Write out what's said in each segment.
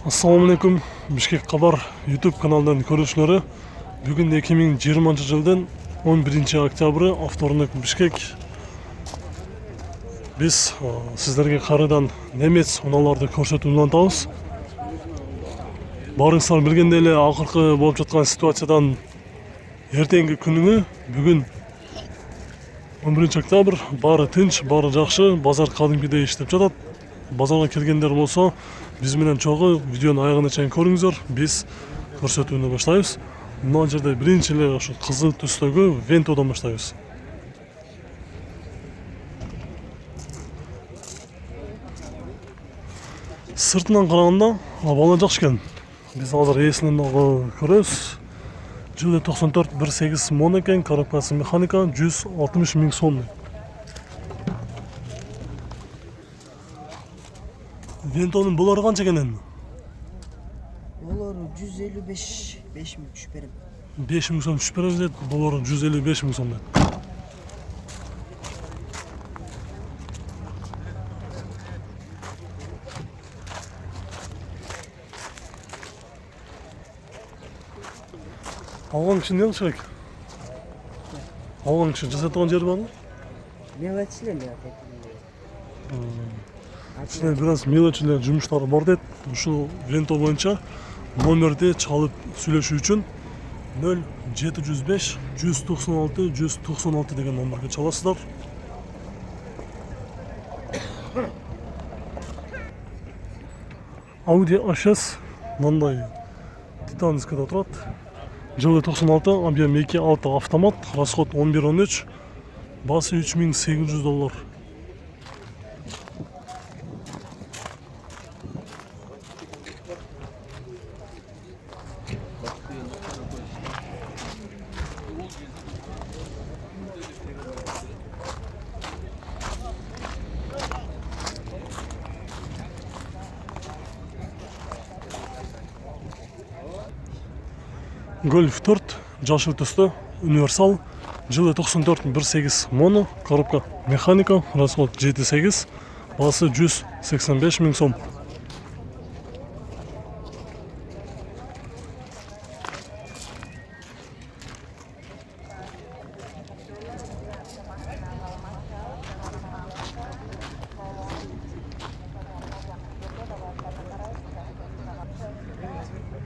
Assalamu alaikum, Bishkek Xabar YouTube kanalından көрүүчүлөрү. Бүгүн 2020 жылдын 11 октябры, авторунок Бишкек. Биз сиздерге карыдан немец унааларды көрсөтүп улантабыз. Барыңыздар билгендей эле акыркы болуп жаткан ситуациядан эртеңки күнүнө бүгүн 11 октябрь баары тынч, баары жакшы, базар кадимкидей иштеп жатат. Базарга келгендер болсо, биз менен чогуу видеонун аягына чейин көрүңүздөр. Биз көрсөтүүнү баштайбыз. Мына жерде биринчи эле ошо кызыл түстөгү Вентодон баштайбыз. Сыртынан караганда абалы жакшы экен. Биз азыр ээсинен көрөбүз. Жылы 94 1.8 моно экен, коробкасы механика, 160 000 сом. Вентонун булары канча экен? Булары 155 5000 түшүп берем. 5000 сом түшүп беребиз дейт. Булары 155 000 сом дейт. Алган киши эмне кылыш керек? Алган киши жасатылган жери барбы? Мелочилер деп. Ичинде бир аз мелочилер жумуштары бар дейт. Ушул Венто боюнча номерди чалып сүйлөшүү үчүн 0705 196 196 деген номерге чаласыздар. Audi A6 мындай титанскийда турат. Жылы 96, объем 2.6 автомат, расход 11-13, басы $3800. Golf 4, жашыл түстө, универсал, жылы 94 1.8 моно, коробка механика, расход 7.8, басы 185 000 сом.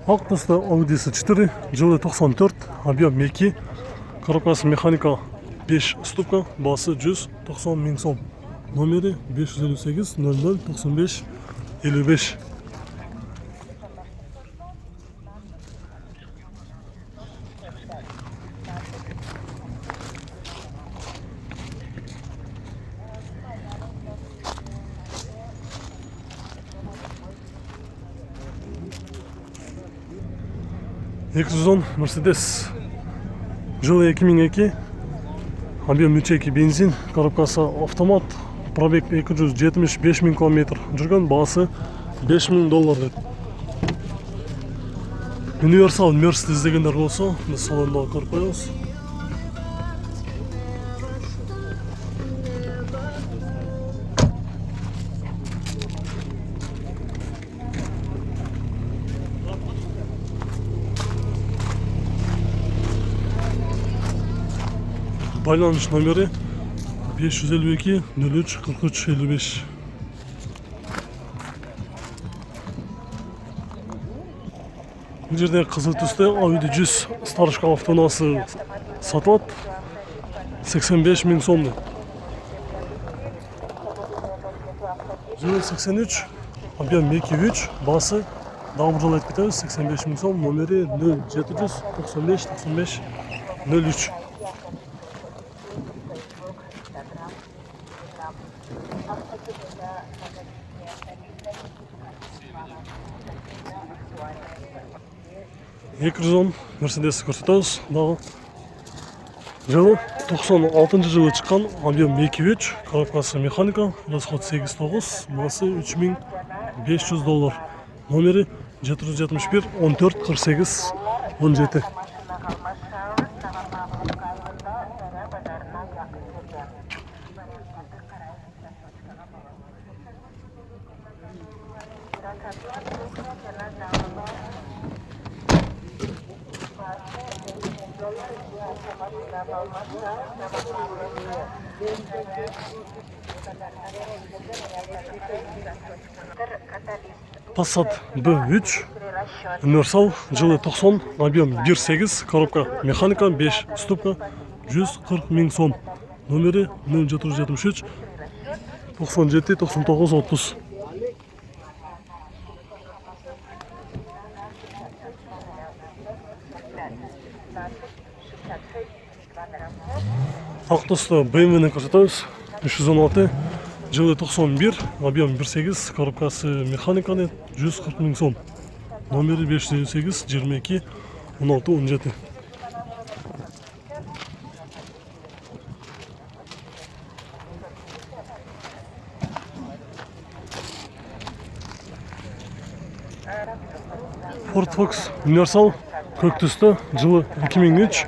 Ак түсті Audi S4, жылы 94, объем 2, коробкасы механика 5 ступка, басы 190 000 сом. Номери 558 00 95 55. X110 Mercedes, жылы 2002, объем 3.2 бензин, коробкасы автомат, пробег 275 000 км жүргөн, басы $5000 дейт. Универсал Mercedes издегендер болсо, биз салонда көрүп коебуз. Байланыш номери 552 03 43 55. Бул жерде кызыл түстө Audi 100 старышка автоунаасы сатылат. 85 000 сом дейт. Жылы 83, объем 2.3, басы дагы бир жолу айтып кетебиз, 85 000 сом, номери 0700 95 95 03. X110 Mercedes көрсөтөбүз дагы. Жылы 96 жылы чыккан, объем 2.3, коробкасы механика, расход 8.9, басы $3500. Номери 771 14 48 17. Passat B3 универсал жылы 90, объем 1.8, коробка механика 5 ступка 140 000 сом. Номері 0773 97 99 30. Ақ түсті BMW-ні көрсетеміз. 316, жылы 91, объем 1.8, коробкасы механиканы 140 000 сом. Номері 558 22 16 17. Ford Focus универсал көк түсті, жылы 2003,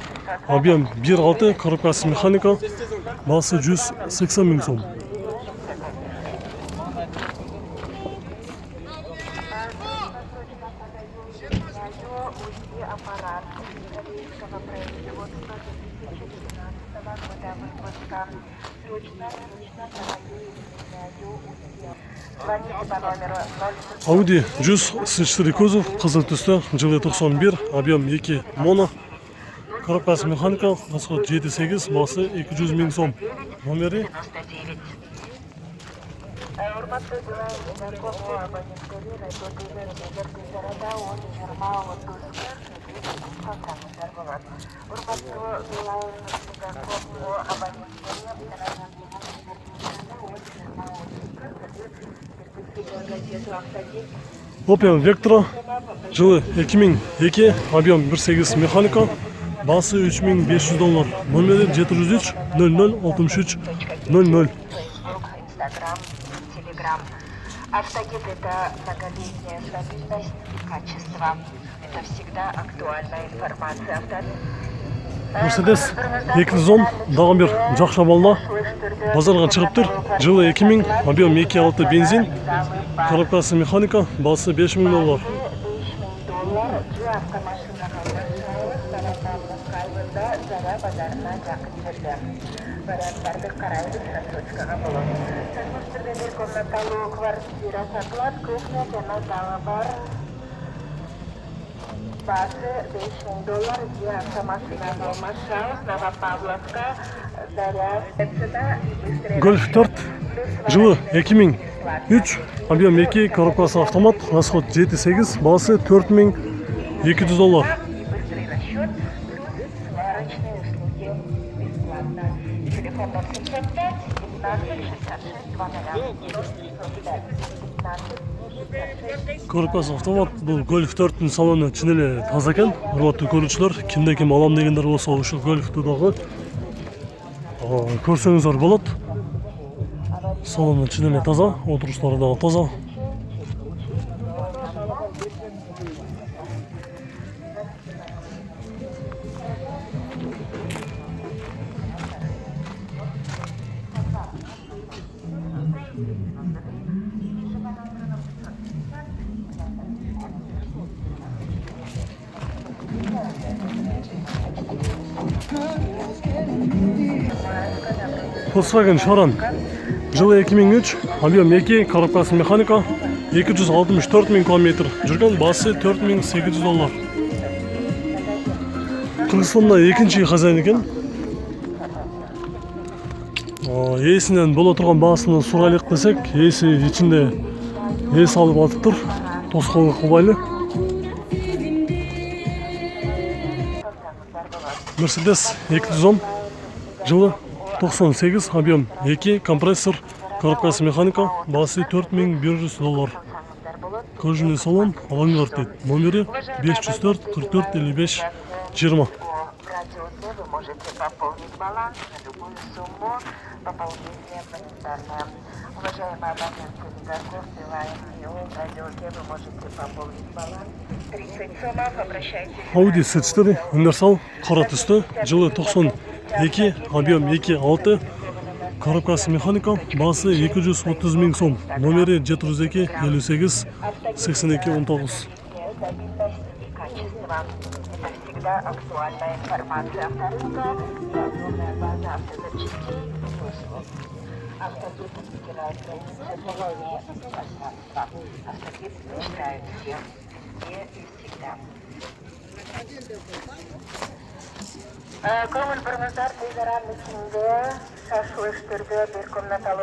объем 1.6, коробкасы механика, басы 180 000 сом. Audi 104 кузов, қызыл түсті, жылы 91, объем 2 моно, коробкасы механика, расход 7.8, басы 200 000 сом. Номері Opel Vectra, жылы 2002, объем 1.8 механика, басы $3500. Номері 703 00 63 00. Автогид – это многолетняя стабильность и качество. Это всегда актуальная информация. Mercedes 210, дағын бер жақша бална, базарға шығып тұр. Жылы 2000, объем 2.6 бензин, коробкасы механика, басы $5000. Варианттарды қараймыз, рассрочкаға болады. Сәлмістірде бір комнаталы квартира сатылады, кухня және залы бар. Басы $5000, где автомашина машина, Новопавловка, заряд. Golf 4, жылы 2003, объем 2, коробкасы автомат, расход 7.8, басы $4200. Коробкасы автомат, бұл Golf 4-тің салоны чинеле таза екен. Құрметті көрушілер, кімде-кім алам дегендер болса, осы Golf-ті дағы көрсеңіздер болады. Салоны чинеле таза, отырыстары дағы таза. Volkswagen Charan, жылы 2003, объем 2, коробкасы механика, 264 000 км жүрген, басы $4800. Қырғызстанда екінші хозяин екен. Иесінен бола тұрған басыны сұрайлық десек, иесі ішінде ес алып атып тұр, тосқолы қылбайлы. Mercedes 210, жылы 98, объем 2, компрессор, коробкасы механика, басы $4100. Кожаный салон, авангард дейді. Номері 504 44 55 20. Вы можете пополнить баланс на любую сумму, пополнение планетарное. Уважаемые абоненты Мегакор, Билайн, радиоте, вы можете пополнить баланс. 30 сомов, обращайтесь. Audi S4 универсал, қара түсті, жылы 92, объем 2.6, коробкасы механика, басы 230 000 сом. Номері 702 58 82 19. Качество. Это всегда актуальная информация авторынка и огромная база автозапчастей и услуг. Автогид стирает границы времени и пространства. Автогид мечтает всех, везде и всегда. Көңіл бір мұздар тезаран ішінде шашылыштырды бір комнаталы